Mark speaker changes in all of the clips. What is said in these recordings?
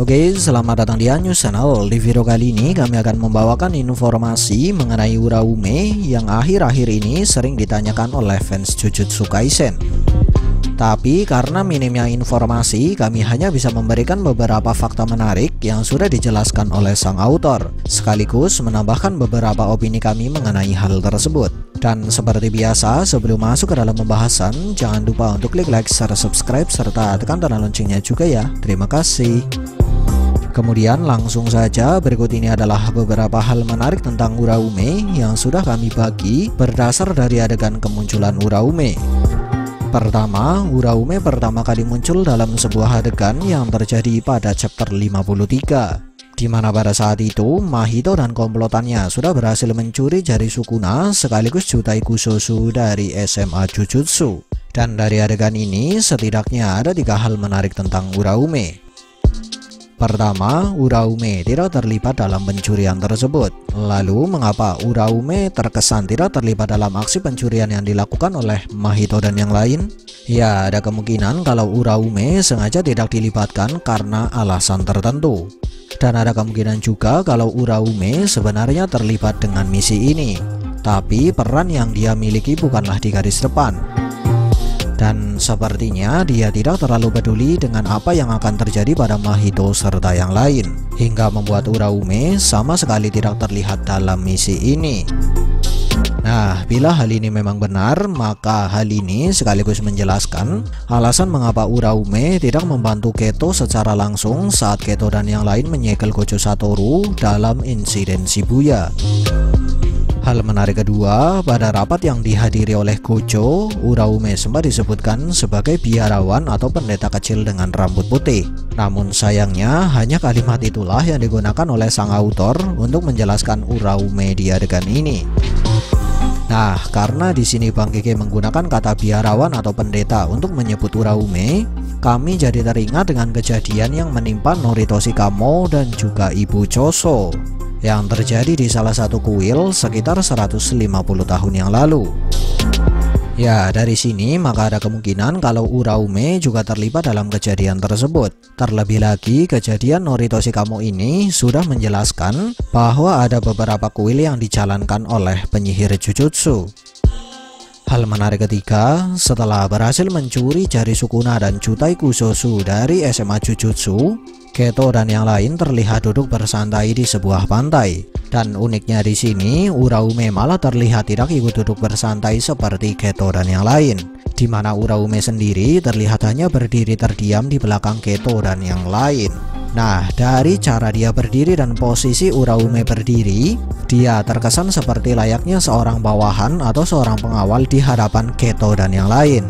Speaker 1: Oke, selamat datang di Anyus Channel. Di video kali ini kami akan membawakan informasi mengenai Uraume yang akhir-akhir ini sering ditanyakan oleh fans Jujutsu Kaisen. Tapi karena minimnya informasi, kami hanya bisa memberikan beberapa fakta menarik yang sudah dijelaskan oleh sang autor, sekaligus menambahkan beberapa opini kami mengenai hal tersebut. Dan seperti biasa, sebelum masuk ke dalam pembahasan, jangan lupa untuk klik like, share, subscribe, serta tekan tanda loncengnya juga ya. Terima kasih. Kemudian langsung saja, berikut ini adalah beberapa hal menarik tentang Uraume yang sudah kami bagi berdasar dari adegan kemunculan Uraume. Pertama, Uraume pertama kali muncul dalam sebuah adegan yang terjadi pada chapter 53, di mana pada saat itu Mahito dan komplotannya sudah berhasil mencuri jari Sukuna sekaligus Jutai Kusosu dari SMA Jujutsu. Dan dari adegan ini setidaknya ada 3 hal menarik tentang Uraume. Pertama, Uraume tidak terlibat dalam pencurian tersebut. Lalu, mengapa Uraume terkesan tidak terlibat dalam aksi pencurian yang dilakukan oleh Mahito dan yang lain? Ya, ada kemungkinan kalau Uraume sengaja tidak dilibatkan karena alasan tertentu. Dan ada kemungkinan juga kalau Uraume sebenarnya terlibat dengan misi ini, tapi peran yang dia miliki bukanlah di garis depan. Dan sepertinya dia tidak terlalu peduli dengan apa yang akan terjadi pada Mahito serta yang lain, hingga membuat Uraume sama sekali tidak terlihat dalam misi ini. Nah, bila hal ini memang benar, maka hal ini sekaligus menjelaskan alasan mengapa Uraume tidak membantu Geto secara langsung saat Geto dan yang lain menyegel Gojo Satoru dalam insiden Shibuya. Hal menarik kedua, pada rapat yang dihadiri oleh Gojo, Uraume sempat disebutkan sebagai biarawan atau pendeta kecil dengan rambut putih. Namun sayangnya hanya kalimat itulah yang digunakan oleh sang autor untuk menjelaskan Uraume di adegan ini. Nah, karena di sini Bang Gege menggunakan kata biarawan atau pendeta untuk menyebut Uraume, kami jadi teringat dengan kejadian yang menimpa Noritoshi Kamo dan juga Ibu Choso yang terjadi di salah satu kuil sekitar 150 tahun yang lalu. Ya, dari sini maka ada kemungkinan kalau Uraume juga terlibat dalam kejadian tersebut. Terlebih lagi, kejadian Noritoshi Kamo ini sudah menjelaskan bahwa ada beberapa kuil yang dijalankan oleh penyihir Jujutsu. Hal menarik ketiga, setelah berhasil mencuri jari Sukuna dan Jutai Kusosu dari SMA Jujutsu, Geto dan yang lain terlihat duduk bersantai di sebuah pantai. Dan uniknya di sini, Uraume malah terlihat tidak ikut duduk bersantai seperti Geto dan yang lain, di mana Uraume sendiri terlihat hanya berdiri terdiam di belakang Geto dan yang lain. Nah, dari cara dia berdiri dan posisi Uraume berdiri, dia terkesan seperti layaknya seorang bawahan atau seorang pengawal di hadapan Geto dan yang lain.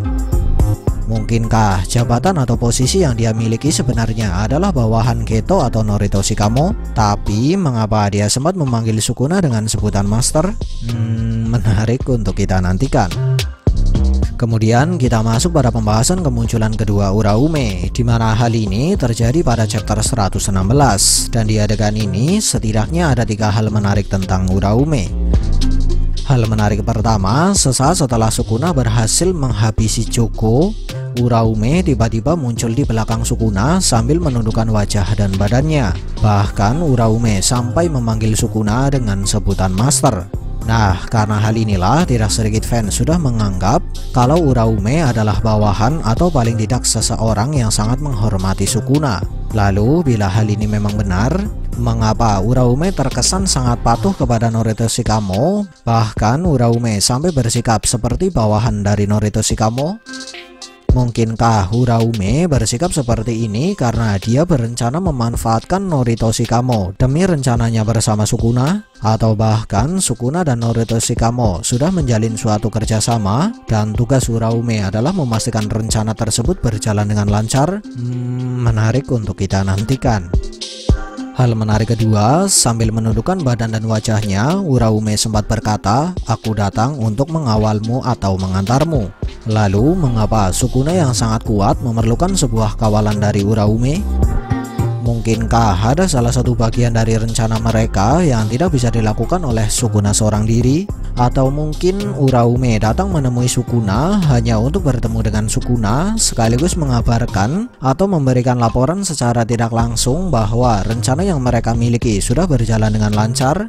Speaker 1: Mungkinkah jabatan atau posisi yang dia miliki sebenarnya adalah bawahan Geto atau Noritoshi Kamo? Tapi mengapa dia sempat memanggil Sukuna dengan sebutan Master? Menarik untuk kita nantikan. Kemudian kita masuk pada pembahasan kemunculan kedua Uraume, di mana hal ini terjadi pada chapter 116. Dan di adegan ini setidaknya ada 3 hal menarik tentang Uraume. Hal menarik pertama, sesaat setelah Sukuna berhasil menghabisi Choco, Uraume tiba-tiba muncul di belakang Sukuna sambil menundukkan wajah dan badannya. Bahkan Uraume sampai memanggil Sukuna dengan sebutan Master. Nah, karena hal inilah tidak sedikit fans sudah menganggap kalau Uraume adalah bawahan atau paling tidak seseorang yang sangat menghormati Sukuna. Lalu bila hal ini memang benar, mengapa Uraume terkesan sangat patuh kepada Noritoshi Kamo? Bahkan Uraume sampai bersikap seperti bawahan dari Noritoshi Kamo? Mungkinkah Uraume bersikap seperti ini karena dia berencana memanfaatkan Noritoshi Kamo demi rencananya bersama Sukuna? Atau bahkan Sukuna dan Noritoshi Kamo sudah menjalin suatu kerjasama dan tugas Uraume adalah memastikan rencana tersebut berjalan dengan lancar? Menarik untuk kita nantikan. Hal menarik kedua, sambil menundukkan badan dan wajahnya, Uraume sempat berkata, "Aku datang untuk mengawalmu atau mengantarmu." Lalu, mengapa Sukuna yang sangat kuat memerlukan sebuah kawalan dari Uraume? Mungkinkah ada salah satu bagian dari rencana mereka yang tidak bisa dilakukan oleh Sukuna seorang diri? Atau mungkin Uraume datang menemui Sukuna hanya untuk bertemu dengan Sukuna sekaligus mengabarkan atau memberikan laporan secara tidak langsung bahwa rencana yang mereka miliki sudah berjalan dengan lancar?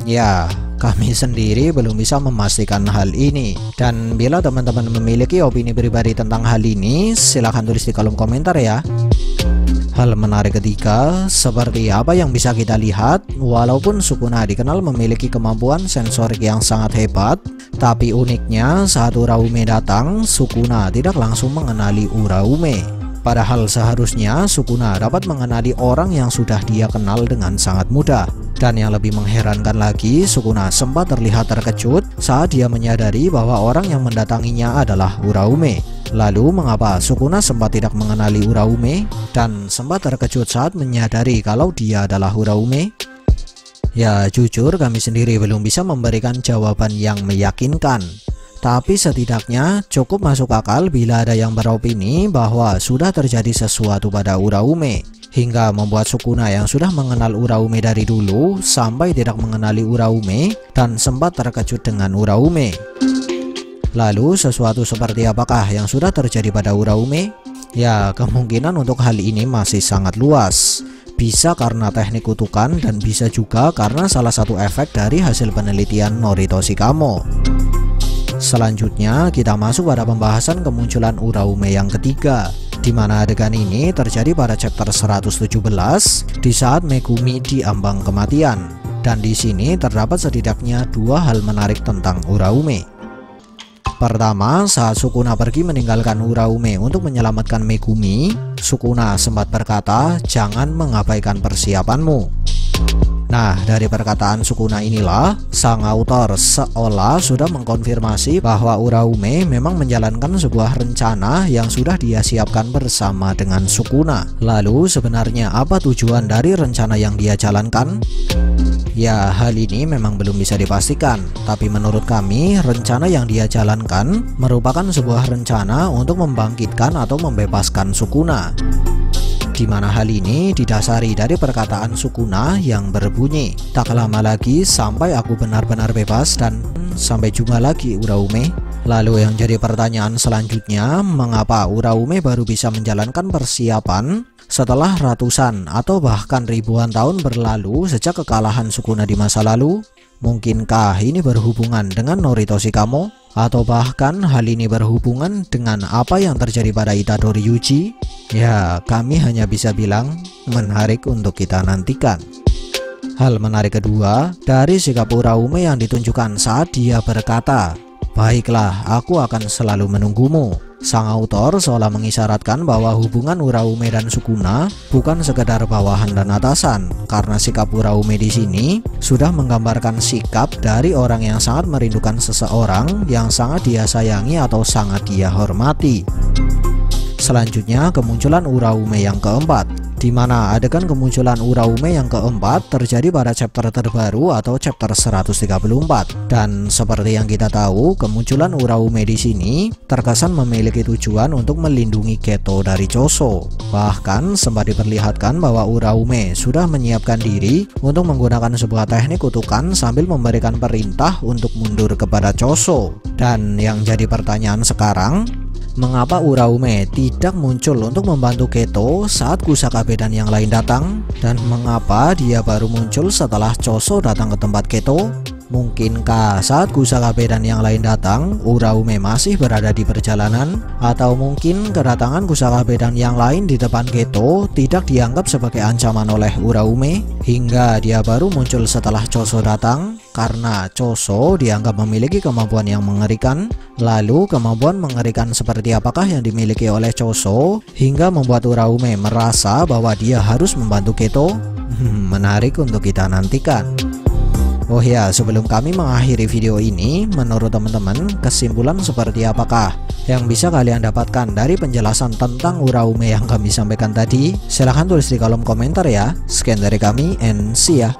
Speaker 1: Ya, kami sendiri belum bisa memastikan hal ini. Dan bila teman-teman memiliki opini pribadi tentang hal ini, silahkan tulis di kolom komentar ya. Hal menarik ketiga, seperti apa yang bisa kita lihat, walaupun Sukuna dikenal memiliki kemampuan sensorik yang sangat hebat, tapi uniknya saat Uraume datang, Sukuna tidak langsung mengenali Uraume. Padahal seharusnya Sukuna dapat mengenali orang yang sudah dia kenal dengan sangat mudah. Dan yang lebih mengherankan lagi, Sukuna sempat terlihat terkejut saat dia menyadari bahwa orang yang mendatanginya adalah Uraume. Lalu mengapa Sukuna sempat tidak mengenali Uraume dan sempat terkejut saat menyadari kalau dia adalah Uraume? Ya jujur kami sendiri belum bisa memberikan jawaban yang meyakinkan. Tapi setidaknya cukup masuk akal bila ada yang beropini bahwa sudah terjadi sesuatu pada Uraume, hingga membuat Sukuna yang sudah mengenal Uraume dari dulu sampai tidak mengenali Uraume dan sempat terkejut dengan Uraume. Lalu sesuatu seperti apakah yang sudah terjadi pada Uraume? Ya, kemungkinan untuk hal ini masih sangat luas. Bisa karena teknik kutukan dan bisa juga karena salah satu efek dari hasil penelitian Norito Shikamo. Selanjutnya kita masuk pada pembahasan kemunculan Uraume yang ketiga, di mana adegan ini terjadi pada chapter 117 di saat Megumi di ambang kematian. Dan di sini terdapat setidaknya dua hal menarik tentang Uraume. Pertama, saat Sukuna pergi meninggalkan Uraume untuk menyelamatkan Megumi, Sukuna sempat berkata, "Jangan mengabaikan persiapanmu." Nah, dari perkataan Sukuna inilah, sang autor seolah sudah mengkonfirmasi bahwa Uraume memang menjalankan sebuah rencana yang sudah dia siapkan bersama dengan Sukuna. Lalu sebenarnya apa tujuan dari rencana yang dia jalankan? Ya, hal ini memang belum bisa dipastikan, tapi menurut kami rencana yang dia jalankan merupakan sebuah rencana untuk membangkitkan atau membebaskan Sukuna, di mana hal ini didasari dari perkataan Sukuna yang berbunyi, "Tak lama lagi sampai aku benar-benar bebas dan sampai jumpa lagi Uraume." Lalu yang jadi pertanyaan selanjutnya, mengapa Uraume baru bisa menjalankan persiapan setelah ratusan atau bahkan ribuan tahun berlalu sejak kekalahan Sukuna di masa lalu? Mungkinkah ini berhubungan dengan Norito Shikamo? Atau bahkan hal ini berhubungan dengan apa yang terjadi pada Itadori Yuji? Ya, kami hanya bisa bilang menarik untuk kita nantikan. Hal menarik kedua, dari sikap Uraume yang ditunjukkan saat dia berkata, "Baiklah, aku akan selalu menunggumu." Sang autor seolah mengisyaratkan bahwa hubungan Uraume dan Sukuna bukan sekedar bawahan dan atasan, karena sikap Uraume di sini sudah menggambarkan sikap dari orang yang sangat merindukan seseorang yang sangat dia sayangi atau sangat dia hormati. Selanjutnya kemunculan Uraume yang keempat, di mana adegan kemunculan Uraume yang keempat terjadi pada chapter terbaru atau chapter 134. Dan seperti yang kita tahu, kemunculan Uraume di sini terkesan memiliki tujuan untuk melindungi Geto dari Choso. Bahkan sempat diperlihatkan bahwa Uraume sudah menyiapkan diri untuk menggunakan sebuah teknik kutukan sambil memberikan perintah untuk mundur kepada Choso. Dan yang jadi pertanyaan sekarang, mengapa Uraume tidak muncul untuk membantu Geto saat Kusakabe dan yang lain datang? Dan mengapa dia baru muncul setelah Choso datang ke tempat Geto? Mungkinkah saat Kusakabe dan yang lain datang, Uraume masih berada di perjalanan? Atau mungkin kedatangan Kusakabe dan yang lain di depan Geto tidak dianggap sebagai ancaman oleh Uraume, hingga dia baru muncul setelah Choso datang? Karena Choso dianggap memiliki kemampuan yang mengerikan. Lalu kemampuan mengerikan seperti apakah yang dimiliki oleh Choso hingga membuat Uraume merasa bahwa dia harus membantu Geto? Menarik untuk kita nantikan. Oh ya, sebelum kami mengakhiri video ini, menurut teman-teman, kesimpulan seperti apakah yang bisa kalian dapatkan dari penjelasan tentang Uraume yang kami sampaikan tadi? Silahkan tulis di kolom komentar ya. Sekian dari kami, and see ya.